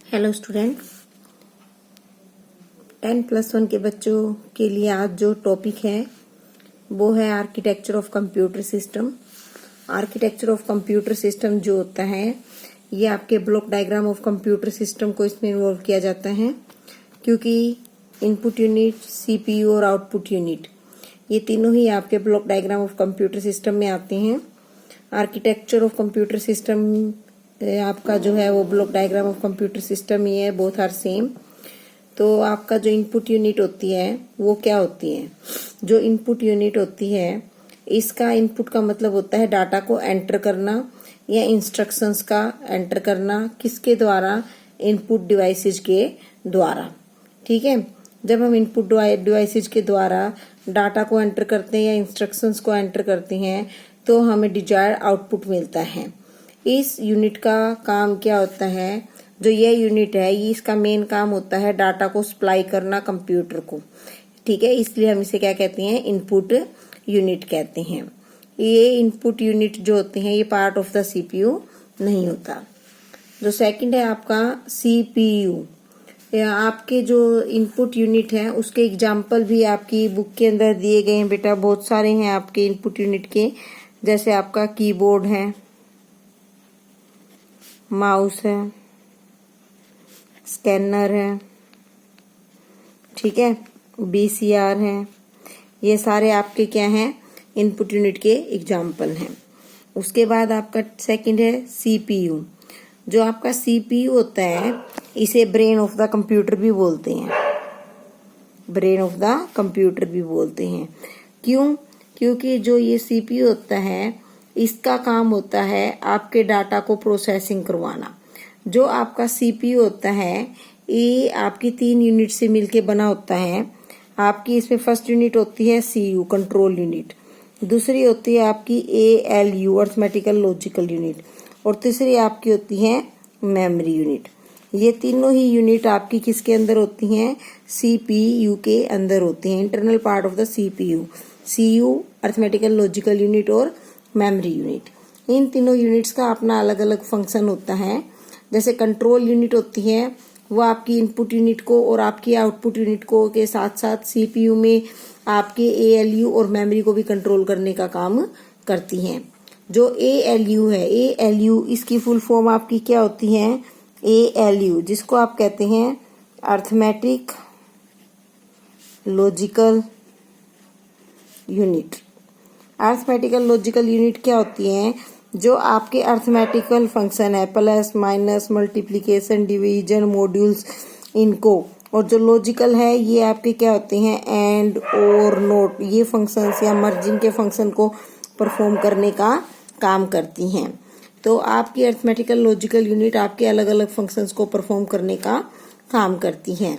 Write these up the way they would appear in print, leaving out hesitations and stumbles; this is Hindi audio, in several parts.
हेलो स्टूडेंट, 10+1 के बच्चों के लिए आज जो टॉपिक है वो है architecture of computer system. Architecture of computer system जो होता है ये आपके block diagram of computer system को इसमें इन्वॉल्व किया जाता है, क्योंकि इनपुट यूनिट, सीपीयू और आउटपुट यूनिट ये तीनों ही आपके block diagram of computer system में आते हैं। आर्किटेक्चर ऑफ कंप्यूटर सिस्टम आपका जो है वो block diagram of computer system ही है, बोथ आर सेम। तो आपका जो इनपुट यूनिट होती है वो क्या होती है? जो इनपुट यूनिट होती है इसका इनपुट का मतलब होता है डाटा को एंटर करना या इंस्ट्रक्शंस का एंटर करना। किसके द्वारा? इनपुट डिवाइसेज के द्वारा। ठीक है, जब हम इनपुट डिवाइसेज के द्वारा डाटा को एंटर करते हैं या इंस्ट्रक्शंस को एंटर करते हैं तो हमें डिजायर्ड आउटपुट मिलता है। इस यूनिट का काम क्या होता है? जो ये यूनिट है ये इसका मेन काम होता है डाटा को सप्लाई करना कंप्यूटर को। ठीक है, इसलिए हम इसे क्या कहते हैं? इनपुट यूनिट कहते हैं। ये इनपुट यूनिट जो होते हैं ये पार्ट ऑफ द सीपीयू नहीं होता। जो सेकंड है आपका सीपीयू, आपके जो इनपुट यूनिट है उसके एग्जाम्पल भी आपकी बुक के अंदर दिए गए हैं बेटा, बहुत सारे हैं आपके इनपुट यूनिट के। जैसे आपका कीबोर्ड है, माउस है, स्कैनर है, ठीक है, बीसीआर है। ये सारे आपके क्या हैं? इनपुट यूनिट के एग्जाम्पल हैं। उसके बाद आपका सेकंड है सीपीयू। जो आपका सीपीयू होता है इसे ब्रेन ऑफ द कंप्यूटर भी बोलते हैं। ब्रेन ऑफ द कंप्यूटर भी बोलते हैं। क्यों? क्योंकि जो ये सीपीयू होता है इसका काम होता है आपके डाटा को प्रोसेसिंग करवाना। जो आपका सीपीयू होता है ये आपकी 3 यूनिट से मिलके बना होता है। आपकी इसमें फर्स्ट यूनिट होती है सीयू, कंट्रोल यूनिट। दूसरी होती है आपकी एएलयू, अर्थमेटिकल लॉजिकल यूनिट। और तीसरी आपकी होती है मेमोरी यूनिट। ये तीनों ही यूनिट आपकी किसके अंदर होती हैं? सीपीयू के अंदर होती हैं, internal part of the CPU. CU, arithmetical logical unit और मेमोरी यूनिट। इन तीनों यूनिट्स का अपना अलग अलग फंक्शन होता है। जैसे कंट्रोल यूनिट होती है वो आपकी इनपुट यूनिट को और आपकी आउटपुट यूनिट को के साथ साथ सीपीयू में आपके एएलयू और मेमोरी को भी कंट्रोल करने का काम करती हैं। जो एएलयू है, एएलयू इसकी फुल फॉर्म आपकी क्या होती है? एएलयू, जिसको आप कहते हैं arithmetic logical unit. Arithmetical logical unit क्या होती है? जो आपके अर्थमेटिकल फंक्शन है, plus minus multiplication division modules इनको। और जो लॉजिकल है ये आपके क्या होते हैं? एंड और नोट, ये फंक्शंस या मर्जिंग के फंक्शन को परफॉर्म करने का काम करती हैं। तो आपकी अर्थमेटिकल लॉजिकल यूनिट आपके अलग अलग फंक्शंस को परफॉर्म करने का काम करती हैं।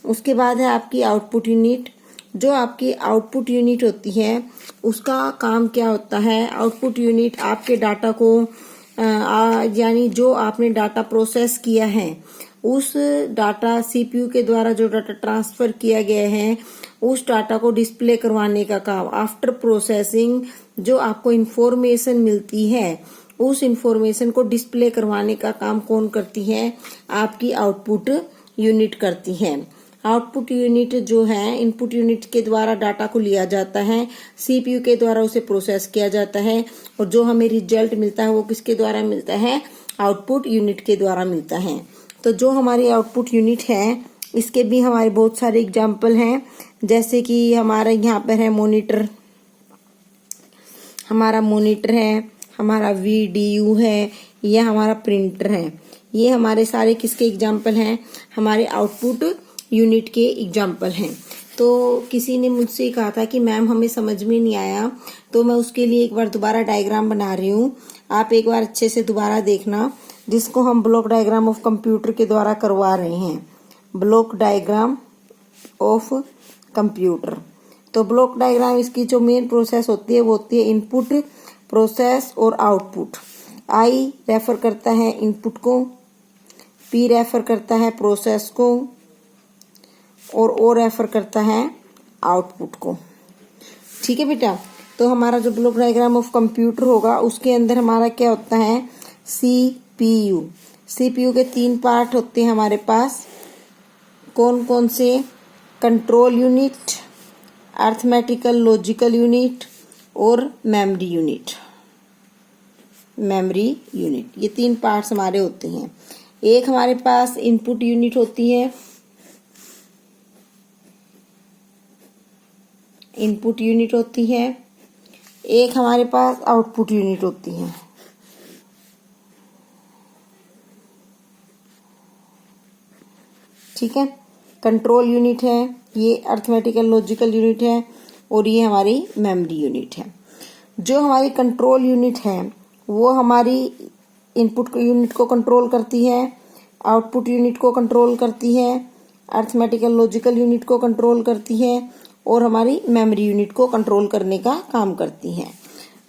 उसके बाद है आपकी आउटपुट यूनिट। जो आपकी आउटपुट यूनिट होती है उसका काम क्या होता है? आउटपुट यूनिट आपके डाटा को यानी जो आपने डाटा प्रोसेस किया है उस डाटा सीपीयू के द्वारा जो डाटा ट्रांसफर किया गया है उस डाटा को डिस्प्ले करवाने का काम। आफ्टर प्रोसेसिंग जो आपको इंफॉर्मेशन मिलती है उस इंफॉर्मेशन को डिस्प्ले करवाने का काम कौन करती है? आपकी आउटपुट यूनिट करती है। आउटपुट यूनिट जो है इनपुट यूनिट के द्वारा डाटा को लिया जाता है, सीपीयू के द्वारा उसे प्रोसेस किया जाता है और जो हमें रिजल्ट मिलता है वो किसके द्वारा मिलता है? आउटपुट यूनिट के द्वारा मिलता है। तो जो हमारी आउटपुट यूनिट है इसके भी हमारे बहुत सारे एग्जाम्पल हैं। जैसे कि हमारा यहाँ पर है मॉनिटर, हमारा मॉनिटर है, हमारा वीडीयू है, यह हमारा प्रिंटर है। ये हमारे सारे किसके एग्जाम्पल हैं? हमारे आउटपुट यूनिट के एग्जाम्पल हैं। तो किसी ने मुझसे कहा था कि मैम हमें समझ में नहीं आया, तो मैं उसके लिए एक बार दोबारा डायग्राम बना रही हूँ। आप एक बार अच्छे से दोबारा देखना, जिसको हम ब्लॉक डायग्राम ऑफ कंप्यूटर के द्वारा करवा रहे हैं। Block diagram of computer. तो ब्लॉक डायग्राम इसकी जो मेन प्रोसेस होती है वो होती है इनपुट, प्रोसेस और आउटपुट। आई रेफर करता है इनपुट को, पी रेफर करता है प्रोसेस को और ओ रेफर करता है आउटपुट को। ठीक है बेटा, तो हमारा जो ब्लॉक डायग्राम ऑफ कंप्यूटर होगा उसके अंदर हमारा क्या होता है? सीपीयू। सीपीयू के 3 पार्ट होते हैं हमारे पास। कौन कौन से? Control unit, arithmetical logical unit और मेमोरी यूनिट। मेमोरी यूनिट, ये 3 पार्ट्स हमारे होते हैं। एक हमारे पास इनपुट यूनिट होती है, इनपुट यूनिट होती है। एक हमारे पास आउटपुट यूनिट होती है। ठीक है, कंट्रोल यूनिट है, ये अरिथमेटिकल लॉजिकल यूनिट है और ये हमारी मेमोरी यूनिट है। जो हमारी कंट्रोल यूनिट है वो हमारी इनपुट यूनिट को कंट्रोल करती है, आउटपुट यूनिट को कंट्रोल करती है, अरिथमेटिकल लॉजिकल यूनिट को कंट्रोल करती है और हमारी मेमोरी यूनिट को कंट्रोल करने का काम करती है।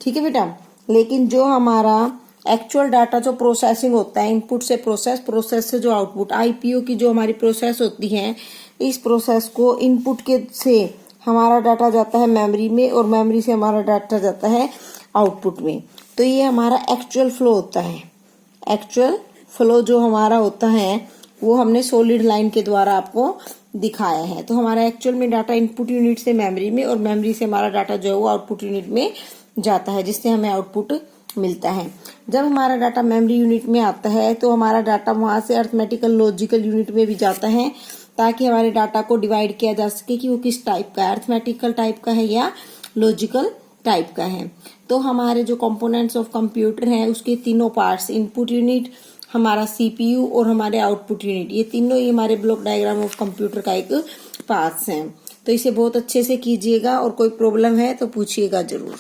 ठीक है बेटा, लेकिन जो हमारा एक्चुअल डाटा जो प्रोसेसिंग होता है, इनपुट से प्रोसेस, प्रोसेस से जो आउटपुट, आईपीओ की जो हमारी प्रोसेस होती है, इस प्रोसेस को इनपुट के से हमारा डाटा जाता है मेमोरी में और मेमोरी से हमारा डाटा जाता है आउटपुट में। तो ये हमारा एक्चुअल फ्लो होता है। एक्चुअल फ्लो जो हमारा होता है वो हमने सॉलिड लाइन के द्वारा आपको दिखाया है। तो हमारा एक्चुअल में डाटा इनपुट यूनिट से मेमोरी में और मेमोरी से हमारा डाटा जो है वो आउटपुट यूनिट में जाता है, जिससे हमें आउटपुट मिलता है। जब हमारा डाटा मेमोरी यूनिट में आता है तो हमारा डाटा वहां से अरिथमेटिकल लॉजिकल यूनिट में भी जाता है, ताकि हमारे डाटा को डिवाइड किया जा सके कि वो किस टाइप का है, अरिथमेटिकल टाइप का है या लॉजिकल टाइप का है। तो हमारे जो कंपोनेंट्स ऑफ कंप्यूटर हैं उसके तीनों पार्ट्स, इनपुट यूनिट, हमारा सीपीयू और हमारे आउटपुट यूनिट, ये तीनों ही हमारे ब्लॉक डायग्राम ऑफ कंप्यूटर का एक पार्ट्स हैं। तो इसे बहुत अच्छे से कीजिएगा और कोई प्रॉब्लम है तो पूछिएगा जरूर।